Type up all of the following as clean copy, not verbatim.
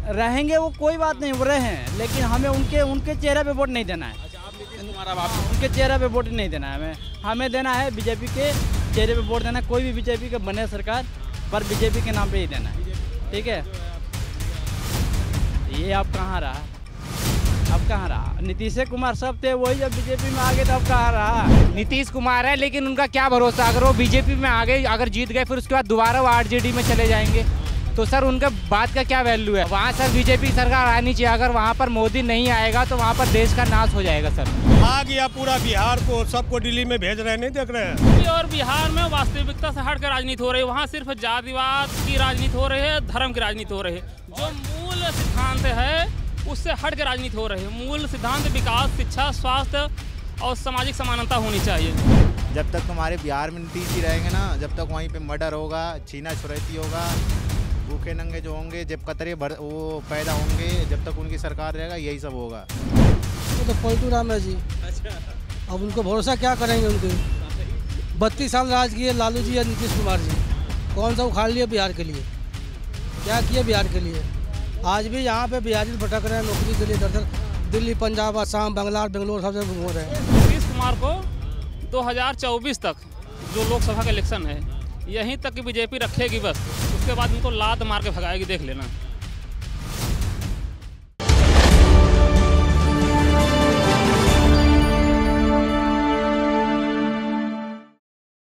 रहेंगे वो कोई बात नहीं, वो रहें, लेकिन हमें उनके चेहरे पे वोट नहीं देना है। अच्छा, आप नीतीश कुमार, अब आप उनके चेहरे पे वोट नहीं देना है हमें देना है बीजेपी के चेहरे पे वोट देना है। कोई भी बीजेपी का बने सरकार, पर बीजेपी के नाम पे ही देना है, ठीक है। ये अब कहाँ रहा, अब कहाँ रहा? नीतीश कुमार सब थे, वही जब बीजेपी में आ गए तो अब कहाँ रहा? नीतीश कुमार है, लेकिन उनका क्या भरोसा, अगर वो बीजेपी में आ गए, अगर जीत गए, फिर उसके बाद दोबारा वो आरजेडी में चले जाएंगे, तो सर उनका बात का क्या वैल्यू है? वहाँ सर बीजेपी सरकार आनी चाहिए। अगर वहाँ पर मोदी नहीं आएगा तो वहाँ पर देश का नाश हो जाएगा सर। आ गया पूरा बिहार को, सबको दिल्ली में भेज रहे हैं, नहीं देख रहे हैं। और बिहार में वास्तविकता से हटकर राजनीति हो रही है। वहाँ सिर्फ जातिवाद की राजनीति हो रही है, धर्म की राजनीति हो रही है। जो मूल सिद्धांत है उससे हट के राजनीति हो रही है। मूल सिद्धांत विकास, शिक्षा, स्वास्थ्य और सामाजिक समानता होनी चाहिए। जब तक तुम्हारे बिहार में नीतीश जी रहेंगे ना, जब तक वहीं पे मर्डर होगा, छीना छुड़ैती होगा, भूखे नंगे जो होंगे, जब कतरे वो पैदा होंगे, जब तक उनकी सरकार रहेगा, यही सब होगा। वो तो पलटू राम है जी। अब उनको भरोसा क्या करेंगे? उनके 32 साल राज किए लालू जी या नीतीश कुमार जी, कौन सा उखाड़ लिया बिहार के लिए? क्या किया बिहार के लिए? आज भी यहाँ पे बिहारी भटक रहे हैं नौकरी के लिए, दरअसल दिल्ली, पंजाब, असम, बंगलार, बेंगलोर सब जगह घूम रहे हैं। नीतीश कुमार को 2024 तक जो लोकसभा का इलेक्शन है, यहीं तक की बीजेपी रखेगी बस। उसके बाद उनको लात मार के भगाएगी, देख लेना।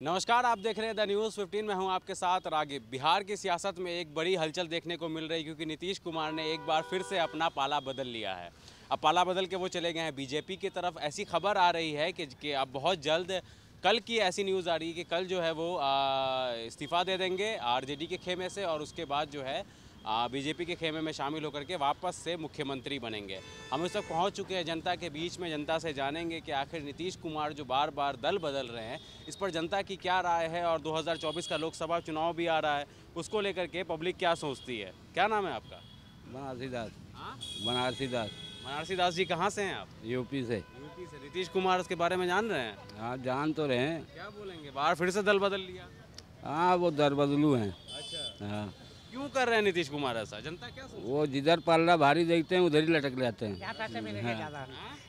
नमस्कार, आप देख रहे हैं द न्यूज़ 15 में हूं आपके साथ रागिब। बिहार की सियासत में एक बड़ी हलचल देखने को मिल रही है, क्योंकि नीतीश कुमार ने एक बार फिर से अपना पाला बदल लिया है। अब पाला बदल के वो चले गए हैं बीजेपी की तरफ। ऐसी खबर आ रही है कि अब बहुत जल्द, कल की ऐसी न्यूज़ आ रही है कि कल जो है वो इस्तीफ़ा दे देंगे आरजेडी के खेमे से, और उसके बाद जो है बीजेपी के खेमे में शामिल होकर के वापस से मुख्यमंत्री बनेंगे। हम उस तक पहुंच चुके हैं जनता के बीच में, जनता से जानेंगे कि आखिर नीतीश कुमार जो बार बार दल बदल रहे हैं, इस पर जनता की क्या राय है, और 2024 का लोकसभा चुनाव भी आ रहा है, उसको लेकर के पब्लिक क्या सोचती है। क्या नाम है आपका? बनारसी दास। बनारसी दास। बनारसी दास जी, कहाँ से हैं आप? यूपी से। यूपी से। नीतीश कुमार उसके बारे में जान रहे हैं? हाँ, जान तो रहे हैं। क्या बोलेंगे, बार फिर से दल बदल लिया? हाँ, वो दर बदलू हैं। अच्छा, हाँ। क्यों कर रहे हैं नीतीश कुमार ऐसा? जनता क्या सोचती है? वो जिधर पल्ला भारी देखते हैं उधर ही लटक जाते हैं। जहाँ पैसे मिलेंगे ज़्यादा,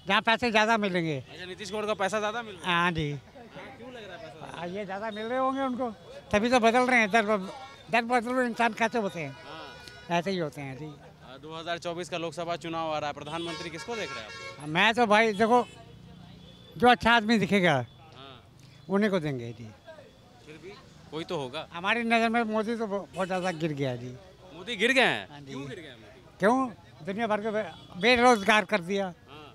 जहाँ पैसे ज़्यादा मिलेंगे। अच्छा, नीतीश कुमार का पैसा ज़्यादा मिल रहा है? हाँ जी, क्यों लग रहा है पैसा? ये ज़्यादा मिल रहे होंगे उनको, तभी तो बदल रहे हैं। दर बदल इंसान कैसे होते हैं? ऐसे ही होते हैं जी। 2024 का लोकसभा चुनाव आ रहा है, प्रधानमंत्री किसको देख रहे हैं आप? मैं तो भाई देखो, जो अच्छा आदमी दिखेगा उन्हीं को देंगे जी। फिर भी कोई तो होगा। हमारी नज़र में मोदी तो बहुत ज़्यादा गिर गया जी। मोदी गिर गए हैं? हाँ जी। क्यों गिर गए हैं मोदी? क्यों? दुनिया भर के बेरोजगार कर दिया। हाँ।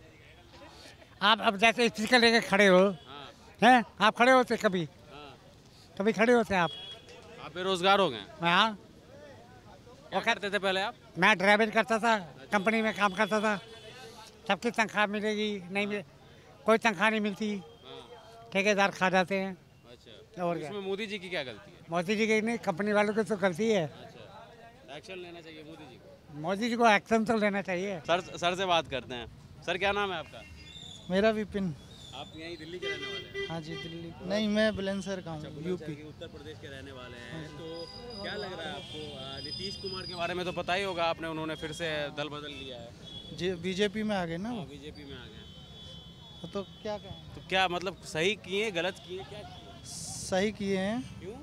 आप अब जैसे स्पीकर लेके खड़े हो, हाँ। हैं? आप खड़े होते कभी? हाँ। कभी खड़े होते आप? बेरोजगार हो गए? हाँ। क्या करते थे पहले आप? मैं ड्राइवर करता था, कंपनी में काम करता था। सबकी तनख्वाह मिलेगी, नहीं मिले, कोई तनख्वाह नहीं मिलती, ठेकेदार खा जाते हैं। अच्छा, और क्या? इसमें मोदी जी की क्या गलती है? मोदी जी की नहीं, कंपनी वालों की तो गलती है। अच्छा, एक्शन लेना चाहिए मोदी जी को। मोदी जी को एक्शन तो लेना चाहिए। सर से बात करते हैं। सर, क्या नाम है आपका? मेरा विपिन। आप यहीं दिल्ली के रहने वाले हैं? हाँ जी, दिल्ली नहीं, मैं बुलंदशहर का हूँ, यूपी। उत्तर प्रदेश के रहने वाले हैं। तो क्या लग रहा है आपको? नीतीश कुमार के बारे में तो पता ही होगा आपने, उन्होंने फिर से दल बदल लिया है। जी, बीजेपी में आ गए ना। बीजेपी में आ गए, तो क्या कहें? तो क्या मतलब सही किए, गलत किए, क्या किए? सही किए हैं। क्यों?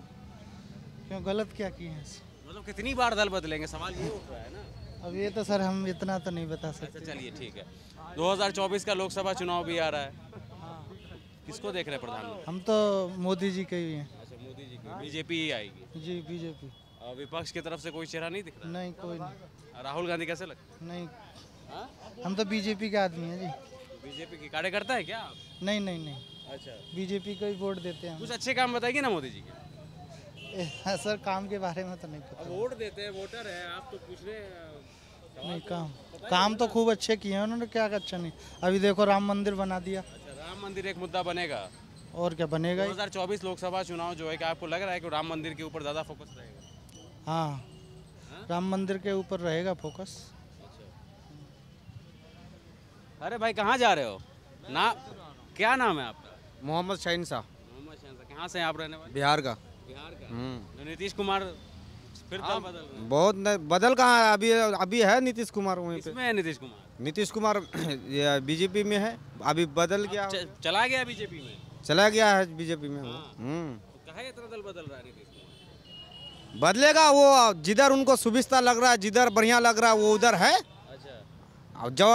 क्यों गलत क्या किए हैं? मतलब कितनी बार दल बदलेंगे, सवाल ये उठ रहा है ना। अब ये तो सर हम इतना तो नहीं बता अच्छा, सकते। चलिए ठीक है। 2024 का लोकसभा चुनाव भी आ रहा है, किसको देख रहे हैं प्रधानमंत्री? हम तो मोदी जी के ही हैं। अच्छा, मोदी जी की। बीजेपी ही आएगी? जी, बीजेपी। और विपक्ष की तरफ से कोई चेहरा नहीं दिख रहा? नहीं, कोई नहीं। राहुल गांधी कैसे लगता है? नहीं, हाँ? हम तो बीजेपी के आदमी हैं जी। बीजेपी की कार्यकर्ता है क्या आप? नहीं नहीं नहीं, अच्छा, बीजेपी को ही वोट देते हैं हम। कुछ अच्छे काम बताइए ना मोदी जी के। सर, काम के बारे में तो नहीं पता। अब वोट देते हैं, वोटर है आप, तो पूछ रहे नहीं, काम तो खूब अच्छे किए हैं उन्होंने। क्या अच्छा नहीं, अभी देखो राम मंदिर बना दिया। अच्छा, राम मंदिर एक मुद्दा बनेगा, और क्या बनेगा? 2024 लोकसभा चुनाव जो है, कि आपको लग रहा है कि राम मंदिर के ऊपर ज़्यादा फोकस रहेगा? हाँ, राम मंदिर के ऊपर रहेगा फोकस। अरे भाई, कहाँ जा रहे हो? ना, क्या नाम है आपका? मोहम्मद शाहीन शाह। मोहम्मद शाहीन शाह। कहाँ से हैं आप रहने वाले? बिहार का। बिहार का। तो नीतीश कुमार फिर दल बदल रहे हैं। बहुत बदल कहाँ है, अभी अभी है नीतीश कुमार वहीं पे। इसमें है नीतीश कुमार, नीतीश कुमार बीजेपी में है, अभी बदल गया, चला गया बीजेपी में, चला गया है बीजेपी में वो। तो कहे इतना दल बदल रहा है नीतीश कुमार? बदलेगा वो, जिधर उनको सुविधा लग रहा है, जिधर बढ़िया लग रहा है वो उधर है। अच्छा, जो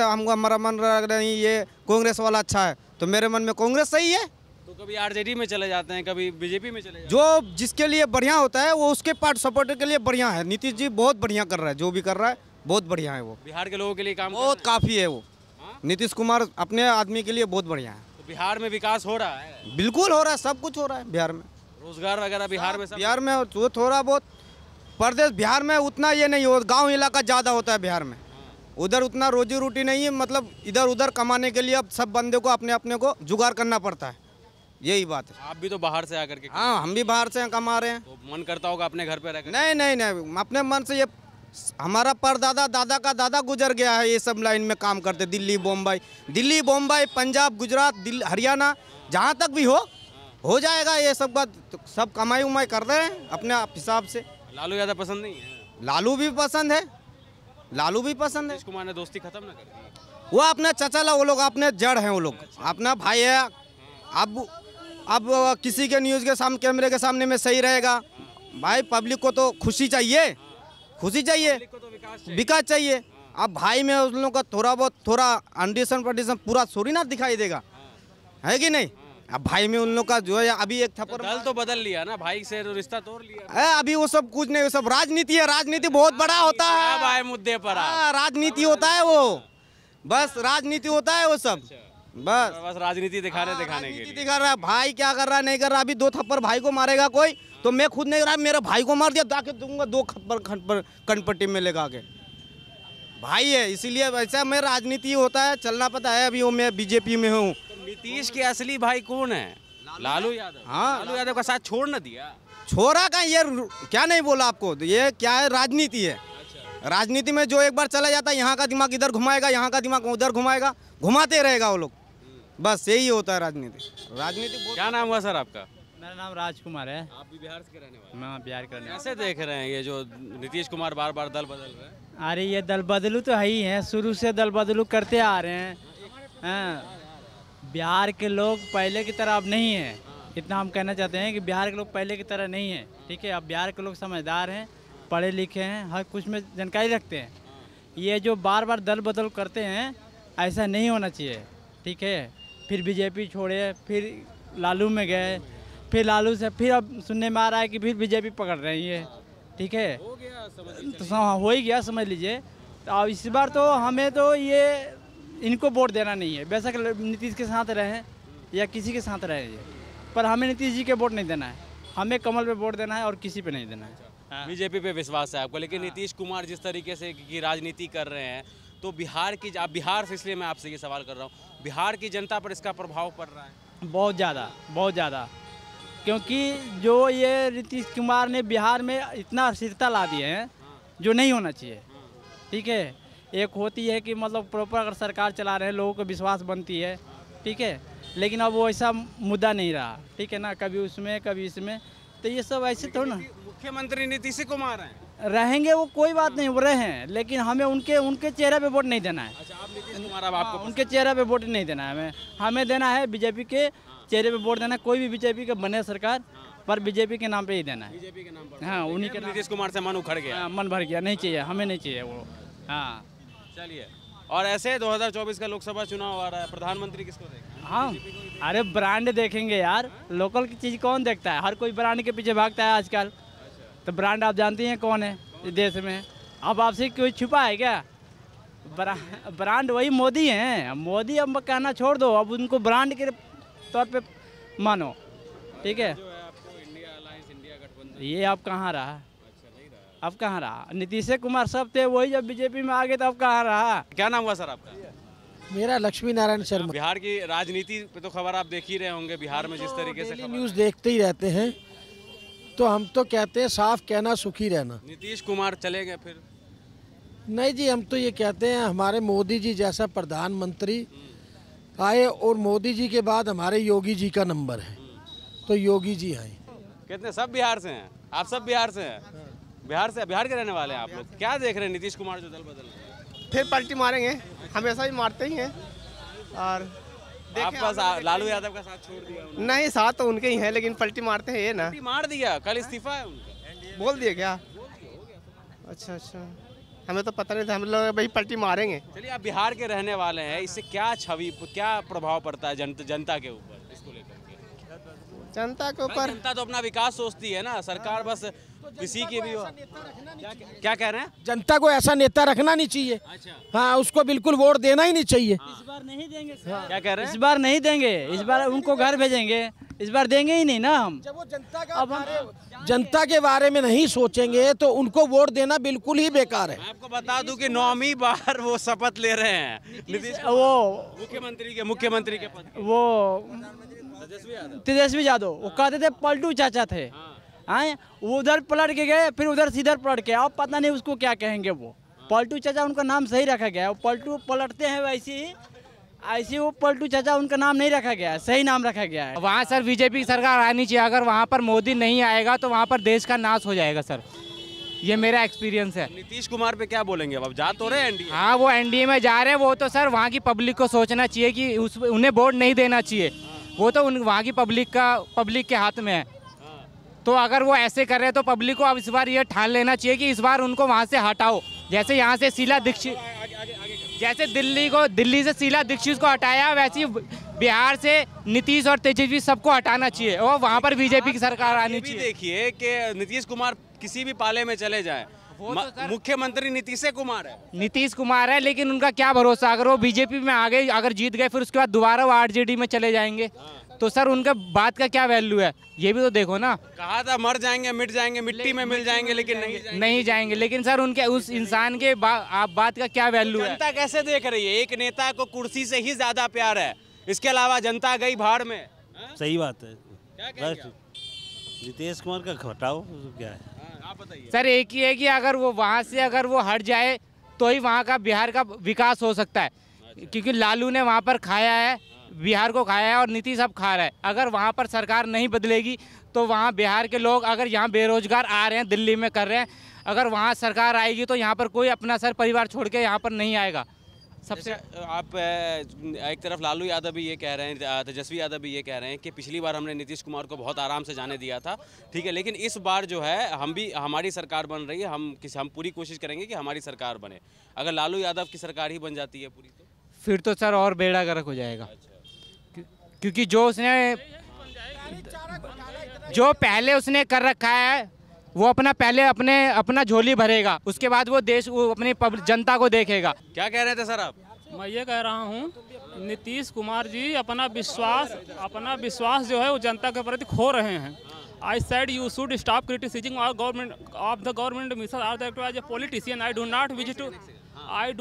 हमको हमारा मन लग रहा है ये कांग्रेस वाला अच्छा है, तो मेरे मन में कांग्रेस सही है। तो कभी आरजेडी में चले जाते हैं, कभी बीजेपी में चले जाते जो जिसके लिए बढ़िया होता है वो उसके पार्ट सपोर्टर के लिए बढ़िया है। नीतीश जी बहुत बढ़िया कर रहा है, जो भी कर रहा है बहुत बढ़िया है वो। बिहार के लोगों के लिए काम बहुत काफ़ी है वो। नीतीश कुमार अपने आदमी के लिए बहुत बढ़िया है। तो बिहार में विकास हो रहा है, बिल्कुल हो रहा है, सब कुछ हो रहा है बिहार में। रोजगार वगैरह बिहार में सब बिहार में वो थोड़ा बहुत, प्रदेश बिहार में उतना ये नहीं हो, गांव इलाका ज़्यादा होता है बिहार में, उधर उतना रोजी रोटी नहीं है, मतलब इधर उधर कमाने के लिए अब सब बंदे को अपने अपने को जुगाड़ करना पड़ता है, यही बात है। आप भी तो बाहर से आकर के, हाँ हम भी बाहर से कमा रहे हैं। तो मन करता होगा अपने घर पे रहकर? नहीं नहीं नहीं, अपने मन से ये हमारा परदादा दादा का दादा गुजर गया है ये सब लाइन में काम करते, दिल्ली बम्बई पंजाब गुजरात दिल्ली हरियाणा जहाँ तक भी हो जाएगा ये सब बात, तो सब कमाई उमाई कर रहे हैं अपने हिसाब से। लालू यादव पसंद नहीं है? लालू भी पसंद है, लालू भी पसंद है। नीतीश कुमार ने दोस्ती खत्म ना कर दी? वो अपने चचा वो लोग अपने जड़ हैं, वो लोग अपना भाई है। अब किसी के न्यूज़ के सामने कैमरे के सामने में सही रहेगा भाई, पब्लिक को तो खुशी चाहिए, विकास चाहिए। अब भाई में उन लोगों का थोड़ा अंडिशन पटिशन पूरा थोड़ी ना दिखाई देगा, है कि नहीं। अब भाई में उन लोग का जो है अभी एक थप्पड़, दल तो बदल लिया ना, भाई से तो रिश्ता तोड़ लिया है। अभी वो सब कुछ नहीं, वो सब राजनीति है, राजनीति बहुत बड़ा होता है। अब आए मुद्दे पर राजनीति होता है वो, बस राजनीति होता है वो सब, बस राजनीति दिखाने के लिए दिखा रहा है। भाई क्या कर रहा है नहीं कर रहा, अभी 2 थप्पड़ भाई को मारेगा कोई, तो मैं खुद नहीं रहा, मेरे भाई को मार दिया, दाके दूंगा 2 थप्पड़ कनपट्टी में लगा के। भाई है इसीलिए वैसा मैं राजनीति होता है, चलना पता है। अभी वो मैं बीजेपी में हूँ। नीतीश के असली भाई कौन है? लालू यादव। हाँ, लालू यादव का साथ छोड़ न दिया, छोड़ा का ये क्या नहीं बोला आपको, तो ये क्या है, राजनीति है। राजनीति में जो एक बार चला जाता है, यहाँ का दिमाग इधर घुमाएगा, यहाँ का दिमाग उधर घुमाएगा, घुमाते रहेगा वो लोग, बस यही होता है राजनीति। क्या नाम हुआ सर आपका? मेरा नाम राजकुमार है। आप भी बिहार से रहने वाले? मैं बिहार का रहने वाला। कैसे देख रहे हैं ये जो नीतीश कुमार बार बार दल बदल रहे हैं? अरे ये दल बदलू तो है ही है, शुरू से दल बदलू करते आ रहे हैं। बिहार के लोग पहले की तरह अब नहीं है, इतना हम कहना चाहते हैं कि बिहार के लोग पहले की तरह नहीं है, ठीक है। अब बिहार के लोग समझदार हैं, पढ़े लिखे हैं, हर कुछ में जानकारी रखते हैं। ये जो बार बार दल बदल करते हैं, ऐसा नहीं होना चाहिए, ठीक है। फिर बीजेपी छोड़े, फिर लालू में गए, फिर लालू से फिर अब सुनने में आ रहा है कि फिर बीजेपी पकड़ रही है, ठीक है। तो हो ही गया समझ लीजिए। तो अब इस बार तो हमें तो ये इनको वोट देना नहीं है, बेशक नीतीश के साथ रहें या किसी के साथ रहें, पर हमें नीतीश जी के वोट नहीं देना है, हमें कमल पे वोट देना है और किसी पे नहीं देना है। बीजेपी पे विश्वास है आपको, लेकिन नीतीश कुमार जिस तरीके से की राजनीति कर रहे हैं, तो बिहार की, आप बिहार से, इसलिए मैं आपसे ये सवाल कर रहा हूँ, बिहार की जनता पर इसका प्रभाव पड़ रहा है? बहुत ज़्यादा, क्योंकि जो ये नीतीश कुमार ने बिहार में इतना अस्थिरता ला दिए हैं जो नहीं होना चाहिए, ठीक है। एक होती है कि मतलब प्रॉपर अगर सरकार चला रहे हैं, लोगों को विश्वास बनती है, ठीक है, लेकिन अब वो ऐसा मुद्दा नहीं रहा, ठीक है ना, कभी उसमें कभी इसमें, तो ये सब ऐसे थोड़ा ना। मुख्यमंत्री नीतीश कुमार हैं, रहेंगे वो कोई बात नहीं, वो रहे, लेकिन हमें उनके चेहरे पे वोट नहीं देना है। अच्छा, आप नीतीश कुमार, अब आपको उनके चेहरे पे वोट नहीं देना है, हमें देना है बीजेपी के चेहरे पे वोट देना है। कोई भी बीजेपी का बने सरकार, पर बीजेपी के नाम पे ही देना है। बीजेपी के नाम पर? हाँ, उन्हीं के। नीतीश कुमार से मन उखड़ गया? मन भर गया, नहीं चाहिए, हमें नहीं चाहिए वो। हाँ चलिए, और ऐसे 2024 का लोकसभा चुनाव आ रहा है, प्रधानमंत्री किसको देखेंगे? हाँ, अरे ब्रांड देखेंगे यार, लोकल की चीज़ कौन देखता है, हर कोई ब्रांड के पीछे भागता है आजकल। तो ब्रांड आप जानती हैं कौन है इस देश में, अब आपसे कोई छुपा है क्या? ब्रांड वही मोदी हैं। मोदी अब कहना छोड़ दो, अब उनको ब्रांड के तौर पे मानो, ठीक है। ये अब कहाँ रहा, अब कहाँ रहा? नीतीश कुमार सब थे, वही जब बीजेपी में आ गए तो अब कहाँ रहा? क्या नाम हुआ सर आपका? मेरा लक्ष्मी नारायण शर्मा। बिहार की राजनीति पे तो खबर आप देख ही रहे होंगे, बिहार में जिस तरीके से न्यूज़ देखते ही रहते हैं, तो हम तो कहते हैं साफ कहना सुखी रहना। नीतीश कुमार चले गए फिर? नहीं जी, हम तो ये कहते हैं हमारे मोदी जी जैसा प्रधानमंत्री आए, और मोदी जी के बाद हमारे योगी जी का नंबर है, तो योगी जी आए। कितने? सब बिहार से हैं? आप सब बिहार से हैं? बिहार के रहने वाले हैं आप लोग। क्या देख रहे हैं नीतीश कुमार जो दल बदल रहे हैं? फिर पलटी मारेंगे, हमेशा ही मारते ही हैं। और आपका लालू यादव का साथ छोड़ दिया उन्होंने? नहीं, साथ तो उनके ही है, लेकिन पलटी मारते हैं ये ना। पलटी मार दिया, कल इस्तीफा है उनका। बोल दिए क्या? अच्छा, हमें तो पता नहीं था, हम लोग भाई पलटी मारेंगे। चलिए, आप बिहार के रहने वाले हैं, इससे क्या छवि, क्या प्रभाव पड़ता है जनता के ऊपर इसको लेकर के? जनता के ऊपर जनता तो अपना विकास सोचती है ना, सरकार बस किसी की भी हो। क्या कह रहे हैं? जनता को ऐसा नेता रखना नहीं चाहिए। हाँ, उसको बिल्कुल वोट देना ही नहीं चाहिए। इस बार नहीं देंगे सर। क्या कह रहे हैं? इस बार नहीं देंगे, इस बार उनको घर भेजेंगे, इस बार देंगे ही नहीं ना हम। जब वो जनता के बारे में नहीं सोचेंगे तो उनको वोट देना बिल्कुल ही बेकार है। मैं आपको बता दूं कि 9वीं बार वो शपथ ले रहे हैं नीतीश, वो मुख्यमंत्री के पद। वो तेजस्वी यादव, वो कहते थे पलटू चाचा थे। हाँ, वो उधर पलट के गए, फिर उधर सीधर पलट के, अब पता नहीं उसको क्या कहेंगे। वो पलटू चाचा उनका नाम सही रखा गया है। वो पलटू पलटते हैं वैसे ही, ऐसे वो पलटू चाचा उनका नाम नहीं रखा गया है, सही नाम रखा गया है। वहाँ सर बीजेपी की सरकार आनी चाहिए। अगर वहाँ पर मोदी नहीं आएगा तो वहाँ पर देश का नाश हो जाएगा सर, ये मेरा एक्सपीरियंस है। नीतीश कुमार पे क्या बोलेंगे? अब जा तो रहे हैं एनडीए। हाँ, वो एनडीए में जा रहे हैं। वो तो सर वहाँ की पब्लिक को सोचना चाहिए कि उन्हें वोट नहीं देना चाहिए। वो तो वहाँ की पब्लिक के हाथ में है। तो अगर वो ऐसे कर रहे हैं तो पब्लिक को अब इस बार ये ठान लेना चाहिए कि इस बार उनको वहाँ से हटाओ। जैसे यहाँ से शीला दीक्षित, जैसे दिल्ली से शीला दीक्षित को हटाया, वैसे ही बिहार से नीतीश और तेजस्वी सबको हटाना चाहिए और वहाँ पर बीजेपी की सरकार आनी चाहिए। देखिए कि नीतीश कुमार किसी भी पाले में चले जाएं, मुख्यमंत्री नीतीश कुमार है, लेकिन उनका क्या भरोसा, अगर वो बीजेपी में आ गए, अगर जीत गए, फिर उसके बाद दोबारा वो आरजेडी में चले जाएंगे, तो सर उनका बात का क्या वैल्यू है, ये भी तो देखो ना। कहा था मर जाएंगे, मिट जाएंगे, मिट्टी में मिल जाएंगे, लेकिन नहीं जाएंगे। लेकिन सर उनके उस इंसान के आप बात का क्या वैल्यू है? जनता कैसे देख रही है? एक नेता को कुर्सी से ही ज्यादा प्यार है, इसके अलावा जनता गई भाड़ में। सही बात है। नीतीश कुमार का हटाओ, क्या है? आप बताइए सर। एक ही है कि अगर वो वहाँ से अगर वो हट जाए तो ही वहाँ का बिहार का विकास हो सकता है। क्योंकि लालू ने वहाँ पर खाया है, बिहार को खाया है, और नीतीश अब खा रहा है। अगर वहाँ पर सरकार नहीं बदलेगी तो वहाँ बिहार के लोग, अगर यहाँ बेरोजगार आ रहे हैं, दिल्ली में कर रहे हैं, अगर वहाँ सरकार आएगी तो यहाँ पर कोई अपना सर परिवार छोड़ के यहाँ पर नहीं आएगा। सबसे आप एक तरफ लालू यादव भी ये कह रहे हैं, तेजस्वी यादव भी ये कह रहे हैं कि पिछली बार हमने नीतीश कुमार को बहुत आराम से जाने दिया था, ठीक है, लेकिन इस बार जो है हमारी सरकार बन रही है, हम पूरी कोशिश करेंगे कि हमारी सरकार बने। अगर लालू यादव की सरकार ही बन जाती है पूरी, तो फिर तो सर और बेड़ा गर्क हो जाएगा। क्योंकि जो पहले उसने कर रखा है वो अपना झोली भरेगा, उसके बाद वो अपनी जनता को देखेगा। क्या कह रहे थे सर आप? मैं ये कह रहा हूँ, नीतीश कुमार जी अपना विश्वास जो है वो जनता के प्रति खो रहे हैं। I said you should stop criticizing our government of the government ministers are there as a politician. I do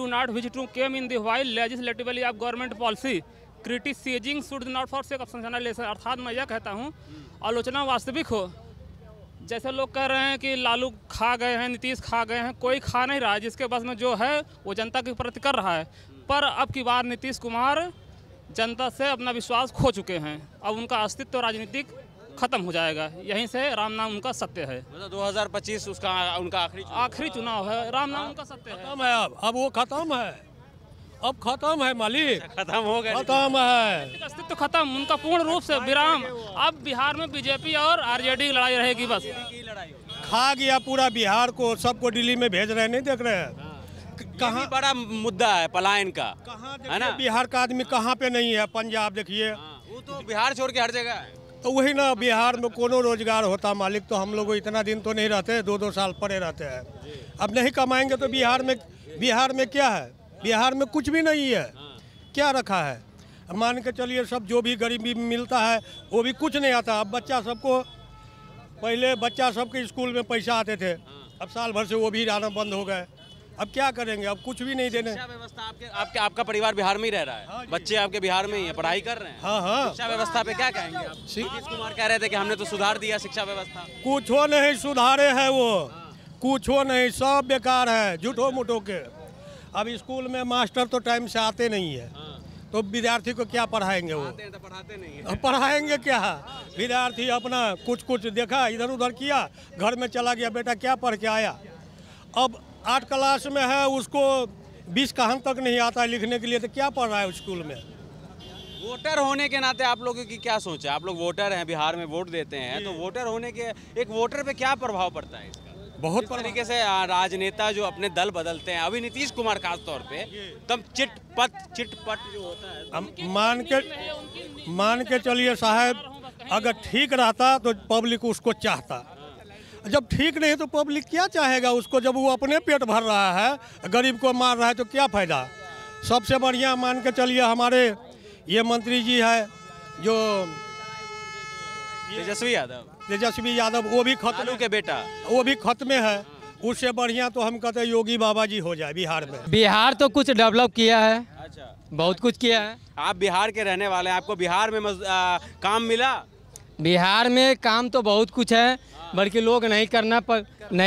not wish to came in the while legislatively of government policy. Criticizing should not forsake of sensationalism. अर्थात मैं यह कहता हूँ, आलोचना वास्तविक हो। जैसे लोग कह रहे हैं कि लालू खा गए हैं, नीतीश खा गए हैं, कोई खा नहीं रहा है। जिसके बस में जो है वो जनता के प्रति कर रहा है। पर अब की बार नीतीश कुमार जनता से अपना विश्वास खो चुके हैं। अब उनका अस्तित्व राजनीतिक खत्म हो जाएगा। यहीं से राम नाम उनका सत्य है। मतलब 2025 उनका आखिरी चुनाव है। राम नाम उनका सत्य है। खत्म है, अब वो खत्म है, अब खत्म है मालिक, खत्म हो गया, खत्म है, अस्तित्व खत्म, उनका पूर्ण रूप से विराम। अब बिहार में बीजेपी और आरजेडी की लड़ाई रहेगी। बस खा गया पूरा बिहार को, सबको दिल्ली में भेज रहे हैं, नहीं देख रहे हैं? कहाँ बड़ा मुद्दा है पलायन का, है ना? बिहार का आदमी कहाँ पे नहीं है? पंजाब देखिए, वो तो बिहार छोड़ के हर जगह है। तो वही ना, बिहार में कोनो रोजगार होता मालिक तो हम लोग इतना दिन तो नहीं रहते, 2-2 साल पड़े रहते हैं। अब नहीं कमाएंगे तो बिहार में क्या है? बिहार में कुछ भी नहीं है। क्या रखा है? मान के चलिए, सब जो भी गरीबी मिलता है वो भी कुछ नहीं आता। अब पहले बच्चा सबके स्कूल में पैसा आते थे, अब साल भर से वो भी आना बंद हो गए। अब क्या करेंगे? अब कुछ भी नहीं देने। शिक्षा व्यवस्था आपका परिवार बिहार में ही रह रहा है? हाँ, बच्चे आपके बिहार में ही है, पढ़ाई कर रहे हैं? हाँ। शिक्षा व्यवस्था पे क्या कहेंगे आप? नीतीश कुमार कह रहे थे कि हमने तो सुधार दिया शिक्षा व्यवस्था। कुछ नहीं सुधारे है वो, कुछ नहीं, सब बेकार है, झूठो मुठो के। अब स्कूल में मास्टर तो टाइम से आते नहीं है, तो विद्यार्थी को क्या पढ़ाएंगे वो? पढ़ाते नहीं है। पढ़ाएंगे क्या? विद्यार्थी अपना कुछ कुछ देखा, इधर उधर किया, घर में चला गया, बेटा क्या पढ़ के आया। अब 8 क्लास में है, उसको 20 कहां तक नहीं आता लिखने के लिए, तो क्या पढ़ रहा है स्कूल में? वोटर होने के नाते आप लोगों की क्या सोच है? आप लोग वोटर हैं, बिहार में वोट देते हैं, तो वोटर होने के एक वोटर पे क्या प्रभाव पड़ता है इसका? बहुत तरीके से राजनेता जो अपने दल बदलते हैं, अभी नीतीश कुमार खास तौर पे तब चिटपट जो होता है, मान के चलिए साहब, अगर ठीक रहता तो पब्लिक उसको चाहता, जब ठीक नहीं तो पब्लिक क्या चाहेगा उसको? जब वो अपने पेट भर रहा है, गरीब को मार रहा है, तो क्या फायदा? सबसे बढ़िया मान के चलिए हमारे ये मंत्री जी है जो तेजस्वी यादव, वो भी खत्म के बेटा, वो भी खत्म है। उससे बढ़िया तो हम कहते हैं योगी बाबा जी हो जाए बिहार में। बिहार तो कुछ डेवलप किया है। अच्छा, बहुत कुछ किया है। आप बिहार के रहने वाले हैं, आपको बिहार में काम मिला? बिहार में काम तो बहुत कुछ है, बल्कि लोग नहीं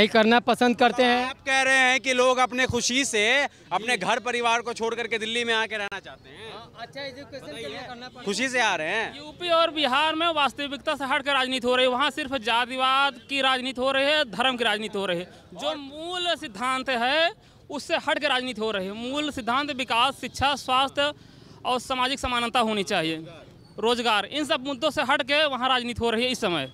करना पसंद करते हैं। आप कह रहे हैं कि लोग अपने खुशी से अपने घर परिवार को छोड़ करके दिल्ली में आके रहना चाहते हैं। अच्छा, एजुकेशन के लिए करना पड़ता है। खुशी से आ रहे हैं। यूपी और बिहार में वास्तविकता से हट कर राजनीति हो रही है। वहाँ सिर्फ जातिवाद की राजनीति हो रही है, धर्म की राजनीति हो रही है। जो मूल सिद्धांत है उससे हट के राजनीति हो रही है। मूल सिद्धांत विकास, शिक्षा, स्वास्थ्य और सामाजिक समानता होनी चाहिए, रोजगार, इन सब मुद्दों से हट के वहाँ राजनीति हो रही है इस समय।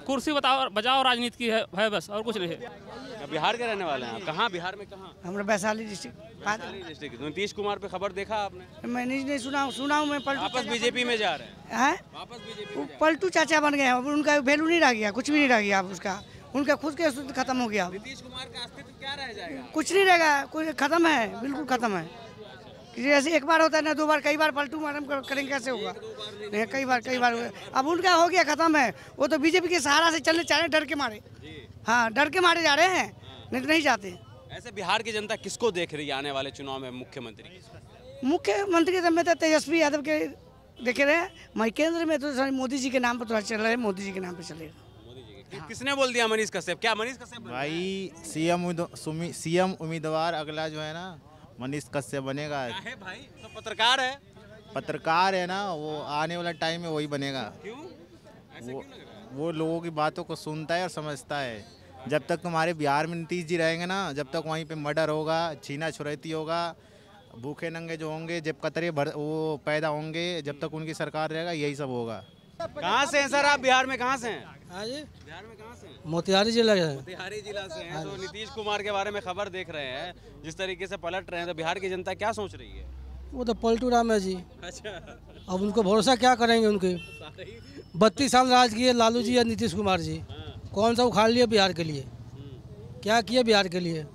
कुर्सी बचाओ राजनीति की है बस, और कुछ नहीं है। बिहार के रहने वाले हैं आप? कहाँ बिहार में? कहाँ? हमारा वैशाली डिस्ट्रिक्ट। नीतीश कुमार पे खबर देखा आपने? मैं नहीं सुना हूँ मैं। वापस बीजेपी में जा रहे हैं? वापस बीजेपी पलटू चाचा बन गए हैं, उनका वैल्यू नहीं रह गया, कुछ भी नहीं रह गया उसका, उनका खुद के अस्तित्व खत्म हो गया। नीतीश कुमार का अस्तित्व क्या रह जाएगा? कुछ नहीं रहेगा, कुछ खत्म है, बिल्कुल खत्म है। जैसे एक बार होता है ना, 2 बार, कई बार पलटू मारम करेंगे, कैसे होगा? नहीं, कई बार अब उनका हो गया, खत्म है। वो तो बीजेपी के सहारा से चलने चाह रहे हैं, डर के मारे। हाँ, डर के मारे जा रहे हैं, नहीं तो नहीं जाते। ऐसे बिहार की जनता किसको देख रही है आने वाले चुनाव में मुख्यमंत्री? मुख्यमंत्री में तो तेजस्वी यादव के देखे रहे हैं। मैं केंद्र में तो मोदी जी के नाम पर थोड़ा चल रहा है, मोदी जी के नाम पर चलेगा। किसने बोल दिया मनीष कश्यप? क्या मनीष कश्यप भाई सीएम उम्मीदवार अगला जो है ना, मनीष कश्यप बनेगा। है भाई, तो पत्रकार है ना, वो आने वाला टाइम में वही बनेगा। क्यों? वो लोगों की बातों को सुनता है और समझता है। जब तक तुम्हारे बिहार में नीतीश जी रहेंगे ना, जब तक वहीं पे मर्डर होगा, छीना छुड़ैती होगा, भूखे नंगे जो होंगे, जब कतरे वो पैदा होंगे, जब तक उनकी सरकार रहेगा, यही सब होगा। कहाँ से हैं सर आप? बिहार में कहाँ से हैं? बिहार में कहाँ से? मोतिहारी जिला है। मोतिहारी जिला से हैं। तो नीतीश कुमार के बारे में खबर देख रहे हैं, जिस तरीके से पलट रहे हैं, तो बिहार की जनता क्या सोच रही है? वो तो पलटू राम है जी। अच्छा, अब उनको भरोसा क्या करेंगे? उनके 32 साल राज किए लालू जी या नीतीश कुमार जी, कौन सा उखाड़ लिया बिहार के लिए? क्या किया बिहार के लिए?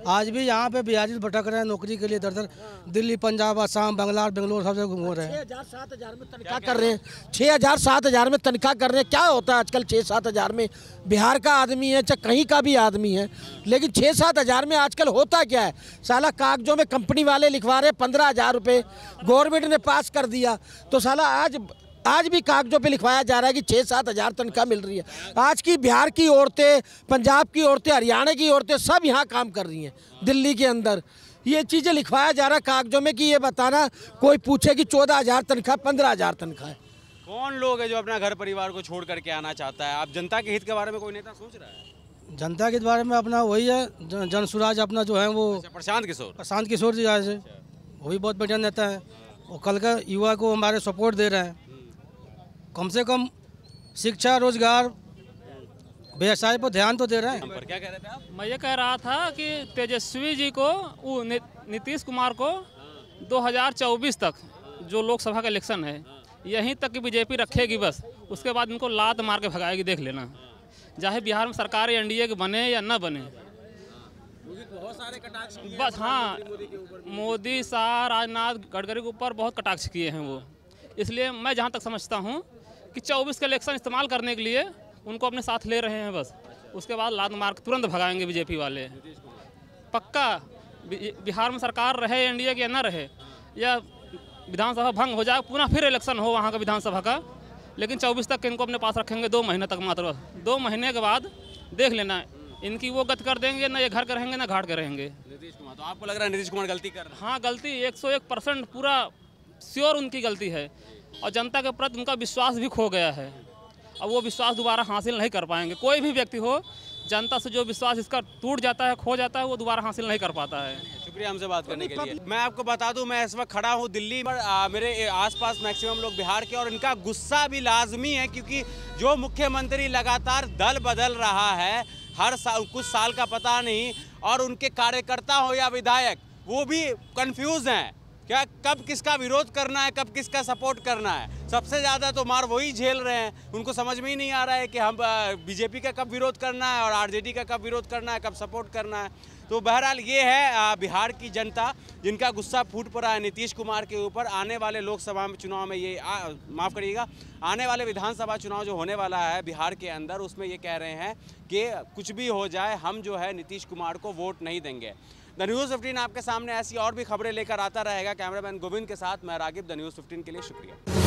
आज भी यहाँ पे बिहारी भटक रहे हैं नौकरी के लिए, दर दिल्ली, पंजाब, असम, बंगलार, बेंगलोर सब जगह घूम रहे हैं। 6,000-7,000 में तनख्वाह कर रहे हैं। 6,000-7,000 में तनख्वाह कर रहे हैं। क्या होता है आजकल 6-7,000 में? बिहार का आदमी है चाहे कहीं का भी आदमी है, लेकिन 6-7,000 में आजकल होता क्या है? साला कागजों में कंपनी वाले लिखवा रहे 15,000 रुपये, गवर्नमेंट ने पास कर दिया, तो साला आज भी कागजों पे लिखवाया जा रहा है कि 6-7,000 तनख्वाह मिल रही है। आज की बिहार की औरतें, पंजाब की औरतें, हरियाणा की औरतें सब यहाँ काम कर रही हैं। दिल्ली के अंदर ये चीज़ें लिखवाया जा रहा है कागजों में कि ये बताना, कोई पूछे कि 14,000 तनख्वाह, 15,000 तनख्वाह है। कौन लोग है जो अपना घर परिवार को छोड़ करके आना चाहता है? आप जनता के हित के बारे में कोई नेता सोच रहा है? जनता के बारे में अपना वही है जनसुराज अपना जो है वो प्रशांत किशोर जी आए, वो भी बहुत बढ़िया नेता है। और कल का युवा को हमारे सपोर्ट दे रहे हैं। कम से कम शिक्षा, रोजगार, व्यवसाय पर ध्यान तो दे रहे हैं। क्या कह रहे थे आप? मैं ये कह रहा था कि तेजस्वी जी को, नीतीश कुमार को 2024 तक जो लोकसभा का इलेक्शन है, यहीं तक की बीजेपी रखेगी बस। उसके बाद इनको लात मार के भगाएगी, देख लेना। चाहे बिहार में सरकार एनडीए के बने या न बने, बहुत सारे कटाक्ष बस। हाँ, मोदी, शाह, राजनाथ, गडकरी के ऊपर बहुत कटाक्ष किए हैं वो। इसलिए मैं जहाँ तक समझता हूँ कि 24 का इलेक्शन इस्तेमाल करने के लिए उनको अपने साथ ले रहे हैं बस। उसके बाद लात मार के तुरंत भगाएंगे बीजेपी वाले, पक्का। बिहार में सरकार रहे एनडीए की या न रहे, या विधानसभा भंग हो जाए, पुनः फिर इलेक्शन हो वहाँ का विधानसभा का, लेकिन 24 तक इनको अपने पास रखेंगे, 2 महीने तक मात्र। 2 महीने के बाद देख लेना, इनकी वो गति कर देंगे, ना ये घर के रहेंगे ना घाट के रहेंगे। नीतीश कुमार, तो आपको लग रहा है नीतीश कुमार गलती कर रहे हैं? हाँ, गलती 101% पूरा श्योर उनकी गलती है और जनता के प्रति उनका विश्वास भी खो गया है। अब वो विश्वास दोबारा हासिल नहीं कर पाएंगे। कोई भी व्यक्ति हो, जनता से जो विश्वास इसका टूट जाता है, खो जाता है, वो दोबारा हासिल नहीं कर पाता है। शुक्रिया हमसे बात करने के लिए। मैं आपको बता दूं, मैं इस वक्त खड़ा हूं दिल्ली पर, मेरे आसपास मैक्सिमम लोग बिहार के, और इनका गुस्सा भी लाजमी है क्योंकि जो मुख्यमंत्री लगातार दल बदल रहा है, हर साल कुछ साल का पता नहीं, और उनके कार्यकर्ता हो या विधायक वो भी कंफ्यूज हैं क्या कब किसका विरोध करना है, कब किसका सपोर्ट करना है। सबसे ज़्यादा तो मार वही झेल रहे हैं। उनको समझ में ही नहीं आ रहा है कि हम बीजेपी का कब विरोध करना है और आरजेडी का कब विरोध करना है, कब सपोर्ट करना है। तो बहरहाल ये है बिहार की जनता जिनका गुस्सा फूट पड़ा है नीतीश कुमार के ऊपर। आने वाले लोकसभा चुनाव में ये माफ़ करिएगा, आने वाले विधानसभा चुनाव जो होने वाला है बिहार के अंदर, उसमें ये कह रहे हैं कि कुछ भी हो जाए हम जो है नीतीश कुमार को वोट नहीं देंगे। द न्यूज़ 15 आपके सामने ऐसी और भी खबरें लेकर आता रहेगा। कैमरामैन गोविंद के साथ मैं रागिब, द न्यूज़ 15 के लिए शुक्रिया।